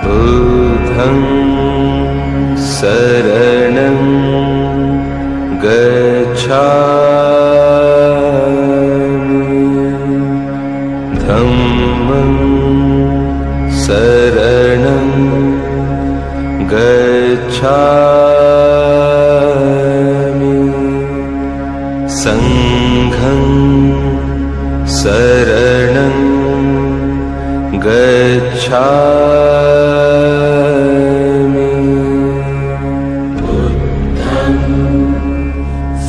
बुद्धं शरणं गच्छामि धम्मं शरणं गच्छामि संघं शरणं गच्छामि बुद्धं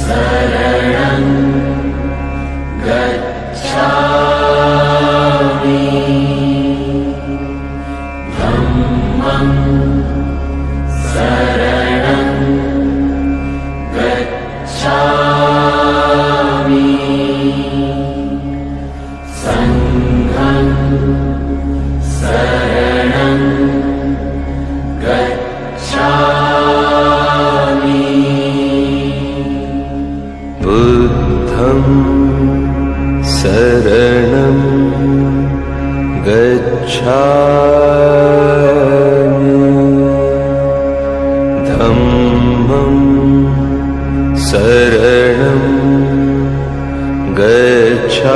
शरणं गच्छामि धम्मं शरणं गच्छामि संघं शरणं गच्छामि बुद्धं शरणं गच्छामि धम्मं शरणं गच्छामि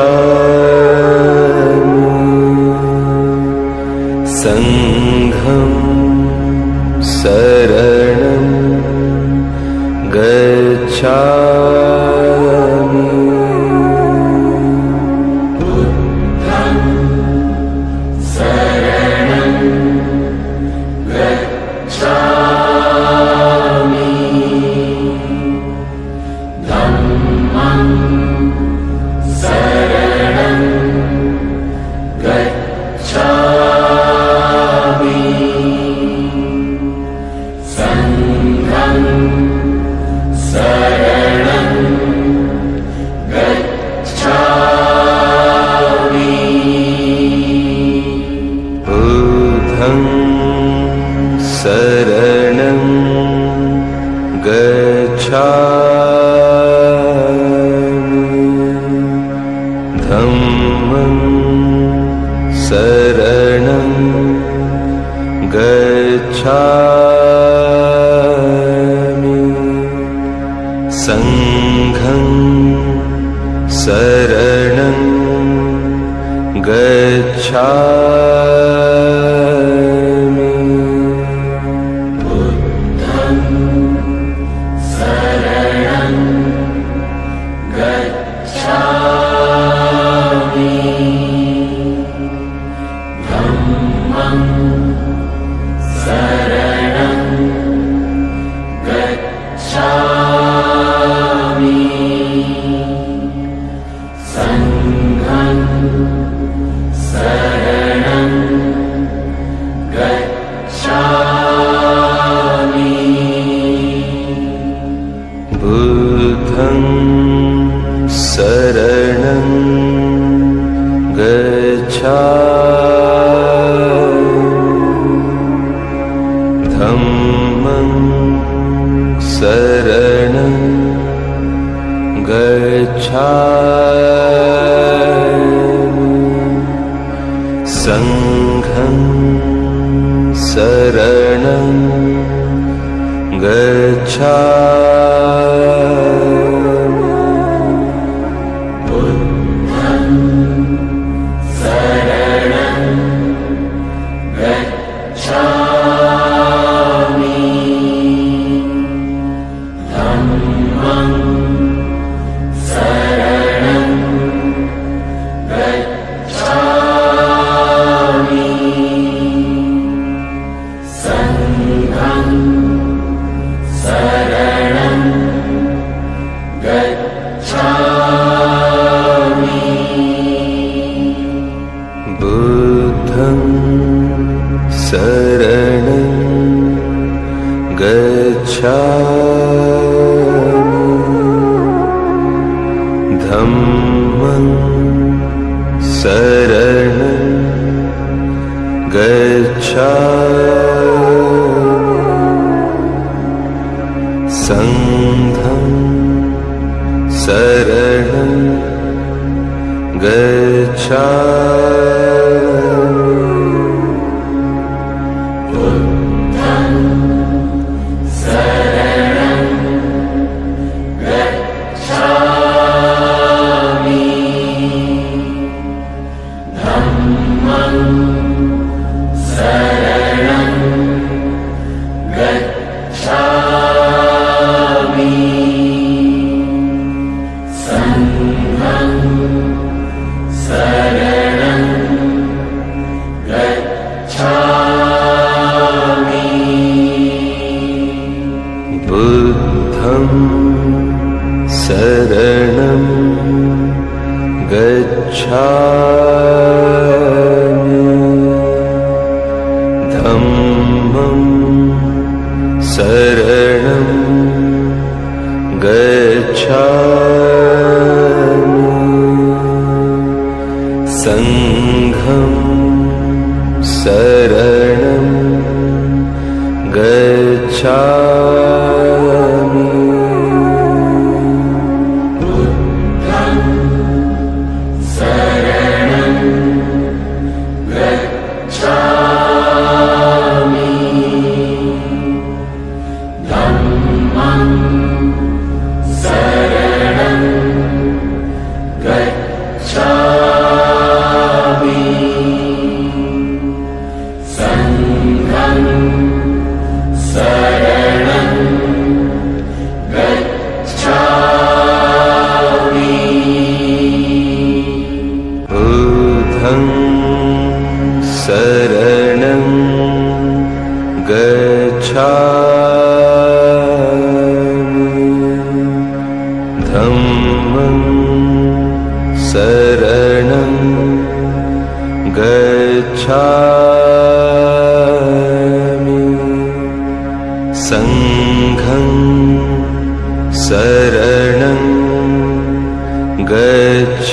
संघं शरणं गच्छामि बुद्धं शरणं गच्छामि धम्मं शरणं गच्छामि संघं शरणं गच्छामि बुद्धं शरणं गच्छामि धम्मं शरणं गच्छामि संघं शरणं गच्छामि बुद्धं शरणं गच्छामि धम्मं शरणं गच्छामि संघं शरणं गच्छामि बुद्धं शरणं गच्छामि धम्मं शरणं गच्छामि संघं शरणं गच्छामि बुद्धं शरणं गच्छामि धम्मं शरणं गच्छामि संघं शरणं गच्छामि बुद्धं शरणं गच्छामि धम्मं शरणं गच्छामि संघं शरणं गच्छामि शरणं गच्छामि बुद्धं शरणं गच्छामि धम्मं शरणं गच्छामि संघं शरणं गच्छामि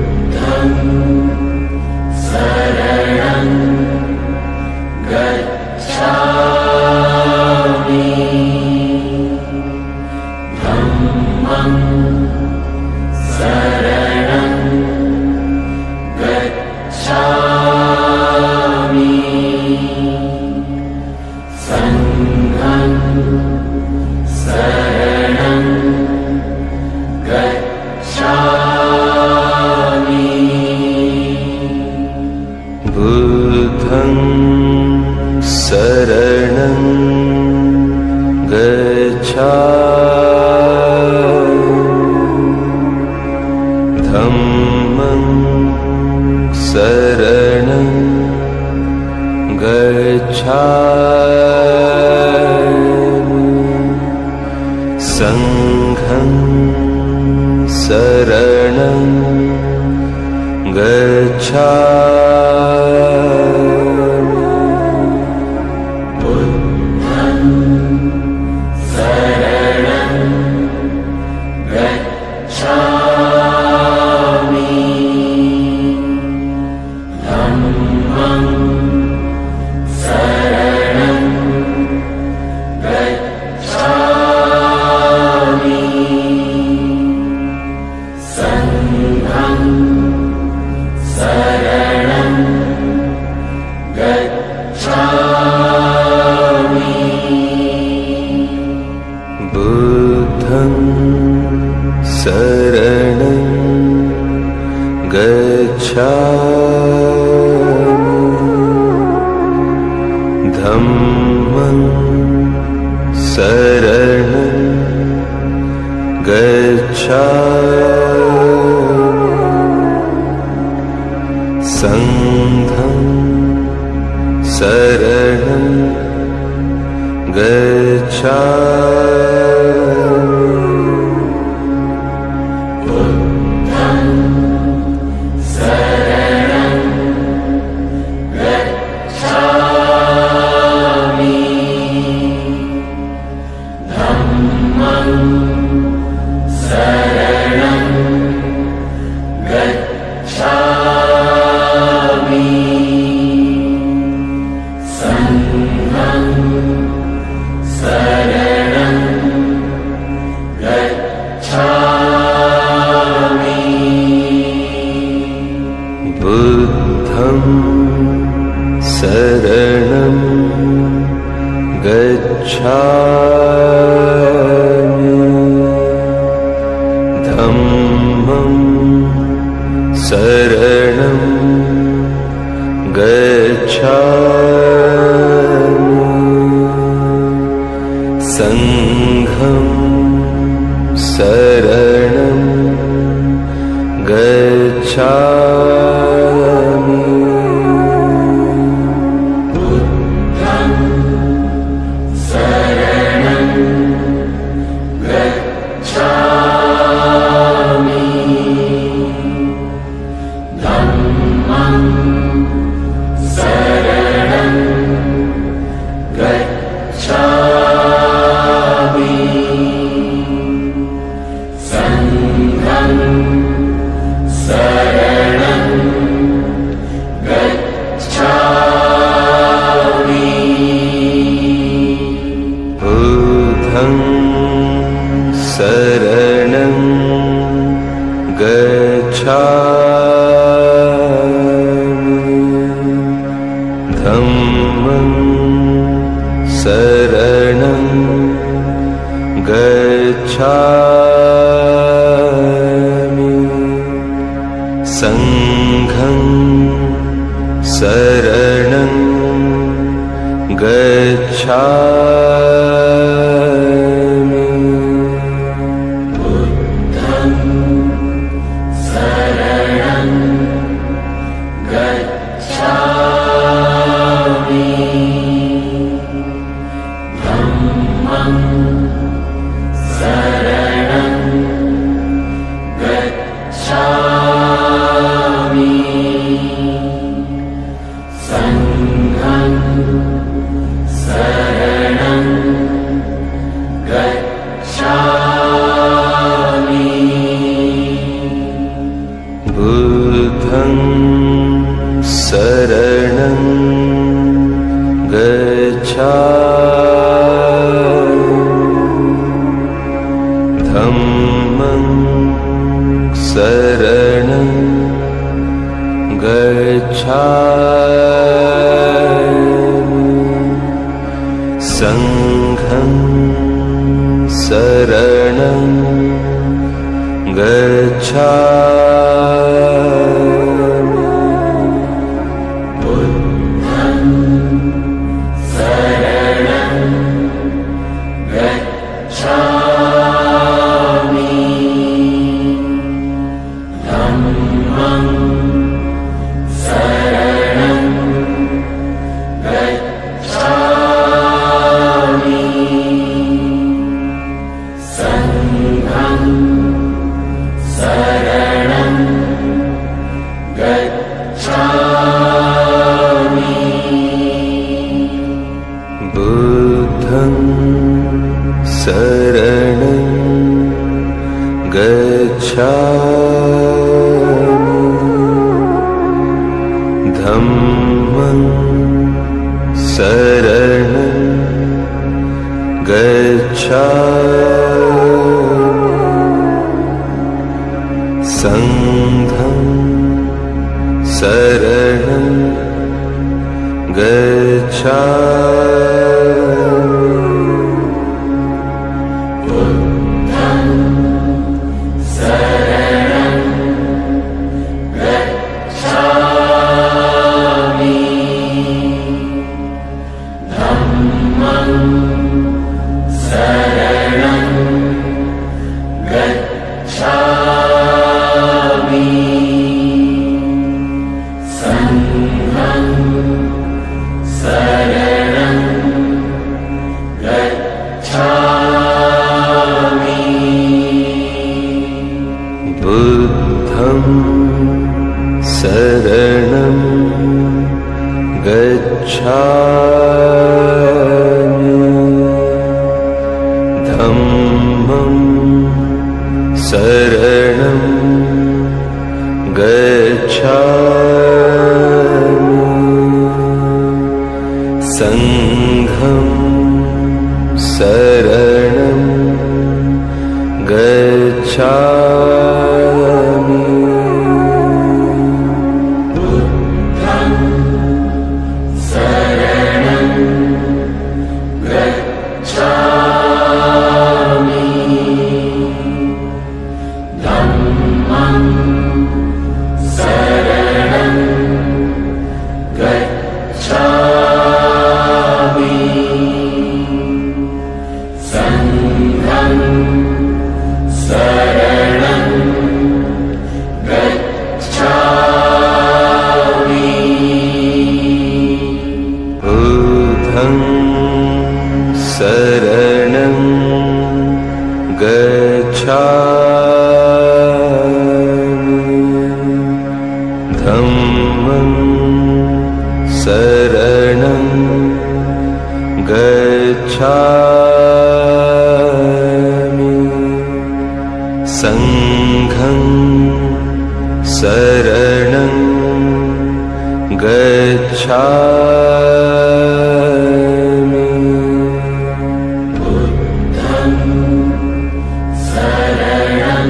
बुद्धं शरणं गच्छामि धम्मं शरणं गच्छामि संघं शरणं गच्छामि बुद्धं शरणं गच्छामि धम्मं शरणं गच्छामि संघं शरणं गच्छामि बुद्धं शरणं गच्छामि धम्मं शरणं गच्छामि संघं शरणं गच्छामि बुद्धं शरणं गच्छामि धम्मं शरणं गच्छामि संघं शरणं गच्छामि बुद्धं शरणं गच्छामि धम्मं शरणं गच्छामि संघं शरणं गच्छामि बुद्धं शरणं गच्छामि धम्मं शरणं गच्छामि संघं शरणं गच्छामि बुद्धं शरणं गच्छामि धम्मं शरणं गच्छामि संघं शरणं गच्छामि बुद्धं शरणं गच्छामि धम्मं शरणं गच्छामि संघं गच्छामि धम्मं शरणं गच्छामि संघं शरणं गच्छामि बुद्धं शरणं गच्छामि धम्मं शरणं गच्छामि संघं शरणं गच्छामि बुद्धं शरणं गच्छामि धम्मं शरणं गच्छामि संघं शरणं गच्छामि बुद्धं शरणं गच्छामि धम्मं शरणं गच्छामि संघं शरणं गच्छामि बुद्धं शरणं गच्छामि धम्मं शरणं गच्छामि संघं शरणं गच्छामि बुद्धं शरणं गच्छामि धम्मं शरणं गच्छामि संघं शरणं गच्छामि बुद्धं शरणं गच्छामि धम्मं शरणं गच्छामि संघं शरणं गच्छामि बुद्धं शरणं गच्छामि धम्मं शरणं गच्छामि संघं शरणं गच्छामि बुद्धं शरणं गच्छामि धम्मं शरणं गच्छामि संघं शरणं गच्छामि बुद्धं शरणं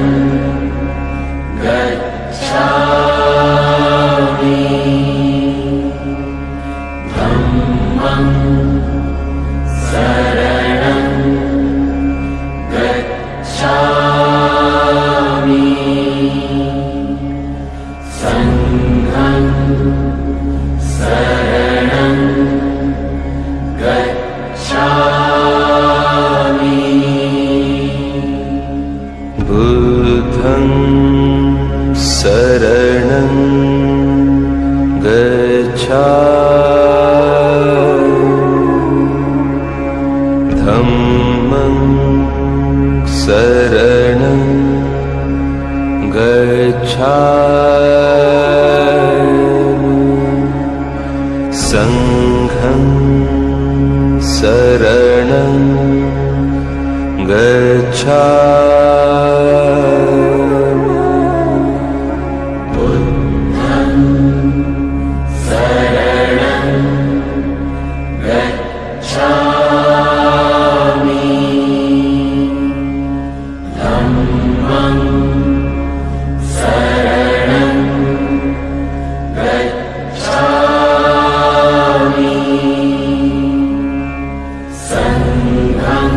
शरणं गच्छामि धम्मं शरणं गच्छामि संघं शरणं गच्छामि बुद्धं शरणं गच्छामि धम्मं शरणं गच्छामि संघं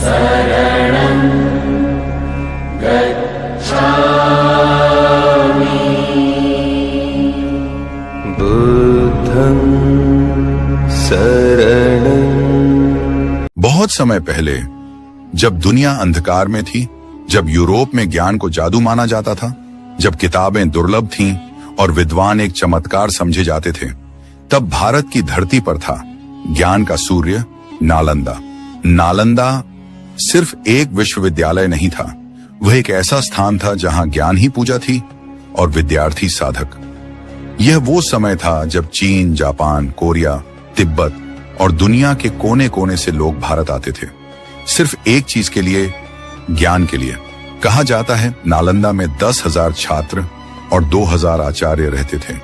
शरणं गच्छामि बुद्धं शरणं। बहुत समय पहले, जब दुनिया अंधकार में थी, जब यूरोप में ज्ञान को जादू माना जाता था, जब किताबें दुर्लभ थीं और विद्वान एक चमत्कार समझे जाते थे, तब भारत की धरती पर था ज्ञान का सूर्य नालंदा। नालंदा सिर्फ एक विश्वविद्यालय नहीं था, वह एक ऐसा स्थान था जहां ज्ञान ही पूजा थी और विद्यार्थी साधक। यह वो समय था जब चीन, जापान, कोरिया, तिब्बत और दुनिया के कोने कोने से लोग भारत आते थे, सिर्फ एक चीज के लिए, ज्ञान के लिए। कहा जाता है नालंदा में 10,000 छात्र और 2,000 आचार्य रहते थे।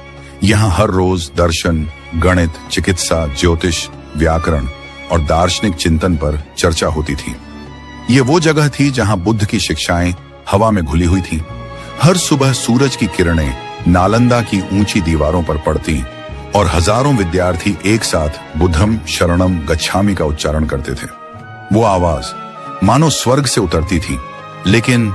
यहाँ हर रोज दर्शन, गणित, चिकित्सा, ज्योतिष, व्याकरण और दार्शनिक चिंतन पर चर्चा होती थी। ये वो जगह थी जहां बुद्ध की शिक्षाएं हवा में घुली हुई थीं। हर सुबह सूरज की किरणें नालंदा की ऊंची दीवारों पर पड़ती और हजारों विद्यार्थी एक साथ बुद्धम शरणम गच्छामि का उच्चारण करते थे। वो आवाज मानो स्वर्ग से उतरती थी, लेकिन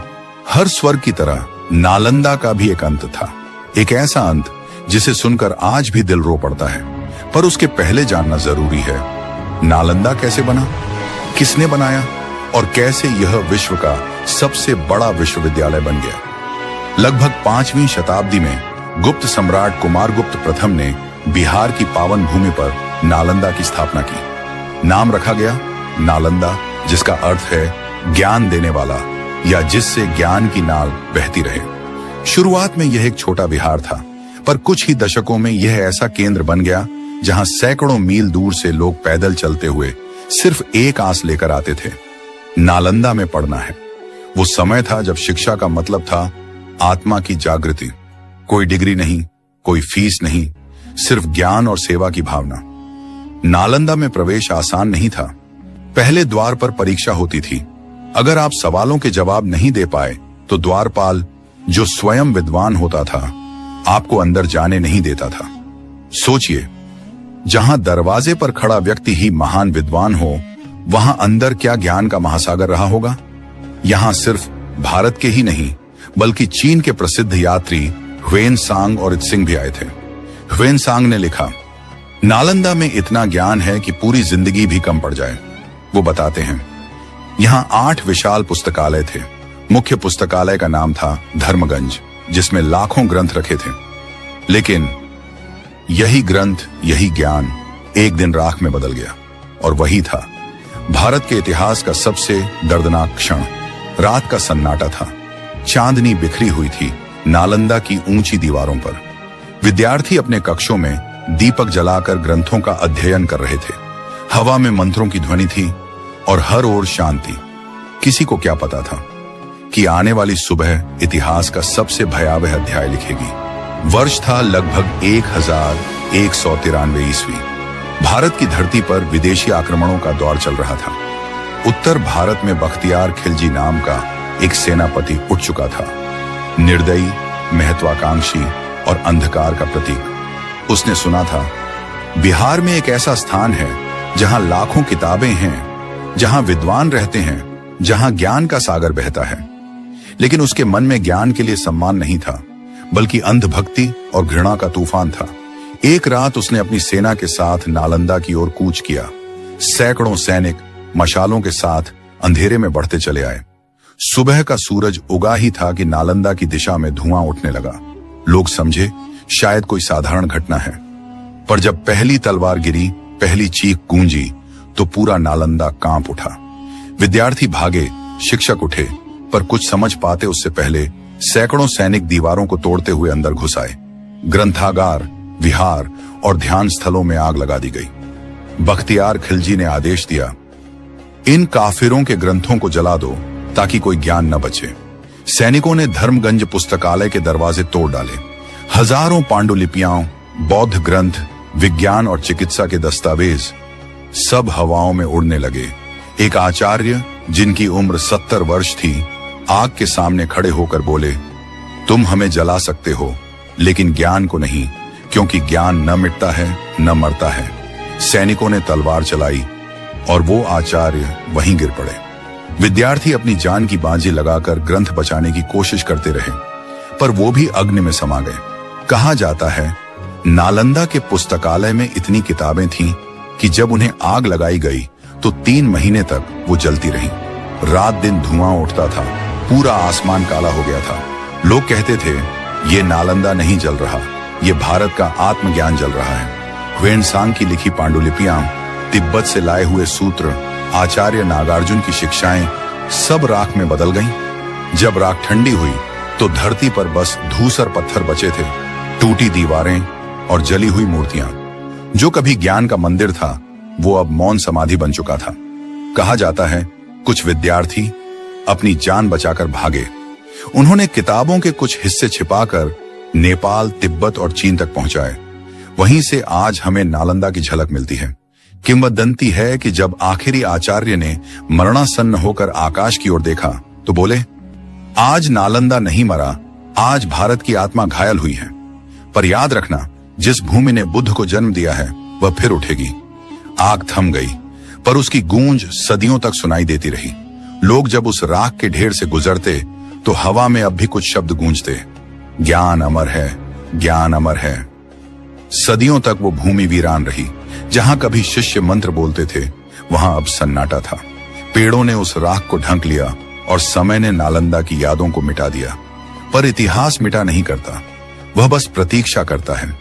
हर स्वर्ग की तरह नालंदा का भी एक अंत था। एक ऐसा अंत जिसे सुनकर आज भी दिल रो पड़ता है। पर उसके पहले जानना जरूरी है, नालंदा कैसे बना, किसने बनाया और कैसे यह विश्व का सबसे बड़ा विश्वविद्यालय बन गया। लगभग 5वीं शताब्दी में गुप्त सम्राट कुमारगुप्त प्रथम ने बिहार की पावन भूमि पर नालंदा की स्थापना की। नाम रखा गया नालंदा, जिसका अर्थ है ज्ञान देने वाला या जिससे ज्ञान की नाल बहती रहे। शुरुआत में यह एक छोटा विहार था, पर कुछ ही दशकों में यह ऐसा केंद्र बन गया जहां सैकड़ों मील दूर से लोग पैदल चलते हुए सिर्फ एक आस लेकर आते थे, नालंदा में पढ़ना है। वो समय था जब शिक्षा का मतलब था आत्मा की जागृति। कोई डिग्री नहीं, कोई फीस नहीं, सिर्फ ज्ञान और सेवा की भावना। नालंदा में प्रवेश आसान नहीं था। पहले द्वार पर परीक्षा होती थी। अगर आप सवालों के जवाब नहीं दे पाए तो द्वारपाल, जो स्वयं विद्वान होता था, आपको अंदर जाने नहीं देता था। सोचिए, जहां दरवाजे पर खड़ा व्यक्ति ही महान विद्वान हो, वहां अंदर क्या ज्ञान का महासागर रहा होगा। यहां सिर्फ भारत के ही नहीं, बल्कि चीन के प्रसिद्ध यात्री ह्वेनसांग और इत्सिंग भी आए थे। ह्वेनसांग ने लिखा, नालंदा में इतना ज्ञान है कि पूरी जिंदगी भी कम पड़ जाए। वो बताते हैं, यहाँ 8 विशाल पुस्तकालय थे। मुख्य पुस्तकालय का नाम था धर्मगंज, जिसमें लाखों ग्रंथ रखे थे। लेकिन यही ग्रंथ, यही ज्ञान एक दिन राख में बदल गया। और वही था भारत के इतिहास का सबसे दर्दनाक क्षण। रात का सन्नाटा था, चांदनी बिखरी हुई थी नालंदा की ऊंची दीवारों पर। विद्यार्थी अपने कक्षों में दीपक जलाकर ग्रंथों का अध्ययन कर रहे थे। हवा में मंत्रों की ध्वनि थी और हर ओर शांति। किसी को क्या पता था कि आने वाली सुबह इतिहास का सबसे भयावह अध्याय लिखेगी। वर्ष था लगभग 1193 ईस्वी। भारत की धरती पर विदेशी आक्रमणों का दौर चल रहा था। उत्तर भारत में बख्तियार खिलजी नाम का एक सेनापति उठ चुका था, निर्दयी, महत्वाकांक्षी और अंधकार का प्रतीक। उसने सुना था बिहार में एक ऐसा स्थान है जहां लाखों किताबें हैं, जहां विद्वान रहते हैं, जहां ज्ञान का सागर बहता है। लेकिन उसके मन में ज्ञान के लिए सम्मान नहीं था, बल्कि अंधभक्ति और घृणा का तूफान था। एक रात उसने अपनी सेना के साथ नालंदा की ओर कूच किया। सैकड़ों सैनिक मशालों के साथ अंधेरे में बढ़ते चले आए। सुबह का सूरज उगा ही था कि नालंदा की दिशा में धुआं उठने लगा। लोग समझे शायद कोई साधारण घटना है, पर जब पहली तलवार गिरी, पहली चीख गूंजी, तो पूरा नालंदा कांप उठा। विद्यार्थी भागे, शिक्षक उठे, पर कुछ समझ पाते उससे पहले सैकड़ों सैनिक दीवारों को तोड़ते हुए अंदर घुस आए। ग्रंथागार, विहार और ध्यान स्थलों में आग लगा दी गई। बख्तियार खिलजी ने आदेश दिया, इन काफिरों के ग्रंथों को जला दो ताकि कोई ज्ञान न बचे। सैनिकों ने धर्मगंज पुस्तकालय के दरवाजे तोड़ डाले। हजारों पांडुलिपियां, बौद्ध ग्रंथ, विज्ञान और चिकित्सा के दस्तावेज सब हवाओं में उड़ने लगे। एक आचार्य जिनकी उम्र 70 वर्ष थी, आग के सामने खड़े होकर बोले, तुम हमें जला सकते हो लेकिन ज्ञान को नहीं, क्योंकि ज्ञान न मिटता है न मरता है। सैनिकों ने तलवार चलाई और वो आचार्य वहीं गिर पड़े। विद्यार्थी अपनी जान की बाजी लगाकर ग्रंथ बचाने की कोशिश करते रहे, पर वो भी अग्नि में समा गए। कहा जाता है नालंदा के पुस्तकालय में इतनी किताबें थीं कि जब उन्हें आग लगाई गई तो 3 महीने तक वो जलती रहीं। रात दिन धुआं उठता था, पूरा आसमान काला हो गया था। लोग कहते थे ये नालंदा नहीं जल रहा, ये भारत का आत्मज्ञान जल रहा है। ह्वेनसांग की लिखी पांडुलिपियां, तिब्बत से लाए हुए सूत्र, आचार्य नागार्जुन की शिक्षाएं सब राख में बदल गईं। जब राख ठंडी हुई तो धरती पर बस धूसर पत्थर बचे थे, टूटी दीवारें और जली हुई मूर्तियां। जो कभी ज्ञान का मंदिर था वो अब मौन समाधि बन चुका था। कहा जाता है कुछ विद्यार्थी अपनी जान बचाकर भागे। उन्होंने किताबों के कुछ हिस्से छिपाकर नेपाल, तिब्बत और चीन तक पहुंचाए। वहीं से आज हमें नालंदा की झलक मिलती है। किंवदंती है कि जब आखिरी आचार्य ने मरणासन्न होकर आकाश की ओर देखा तो बोले, आज नालंदा नहीं मरा, आज भारत की आत्मा घायल हुई है। पर याद रखना, जिस भूमि ने बुद्ध को जन्म दिया है वह फिर उठेगी। आग थम गई, पर उसकी गूंज सदियों तक सुनाई देती रही। लोग जब उस राख के ढेर से गुजरते तो हवा में अब भी कुछ शब्द गूंजते, ज्ञान अमर है, ज्ञान अमर है। सदियों तक वो भूमि वीरान रही। जहां कभी शिष्य मंत्र बोलते थे वहां अब सन्नाटा था। पेड़ों ने उस राख को ढंक लिया और समय ने नालंदा की यादों को मिटा दिया। पर इतिहास मिटा नहीं करता, वह बस प्रतीक्षा करता है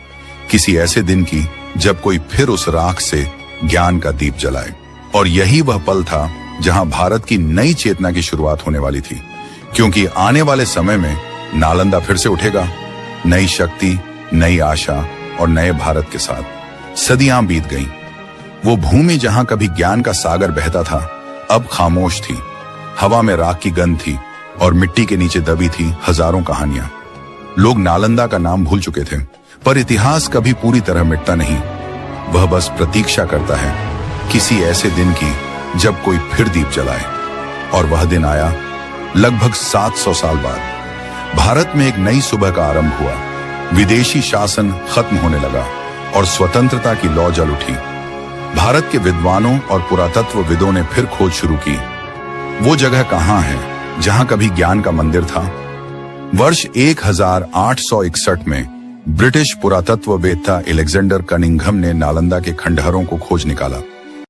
किसी ऐसे दिन की जब कोई फिर उस राख से ज्ञान का दीप जलाए। और यही वह पल था जहां भारत की नई चेतना की शुरुआत होने वाली थी, क्योंकि आने वाले समय में नालंदा फिर से उठेगा, नई शक्ति, नई आशा और नए भारत के साथ। सदियां बीत गईं। वो भूमि जहां कभी ज्ञान का सागर बहता था अब खामोश थी। हवा में राख की गंध थी और मिट्टी के नीचे दबी थी हजारों कहानियां। लोग नालंदा का नाम भूल चुके थे, पर इतिहास कभी पूरी तरह मिटता नहीं। वह बस प्रतीक्षा करता है किसी ऐसे दिन की जब कोई फिर दीप जलाए। और वह दिन आया लगभग 700 साल बाद। भारत में एक नई सुबह का आरंभ हुआ। विदेशी शासन खत्म होने लगा और स्वतंत्रता की लौ जल उठी। भारत के विद्वानों और पुरातत्वविदों ने फिर खोज शुरू की। वो जगह कहां है जहां कभी ज्ञान का मंदिर था? वर्ष 1861 में ब्रिटिश पुरातत्ववेत्ता एलेक्जेंडर कनिंघम ने नालंदा के खंडहरों को खोज निकाला।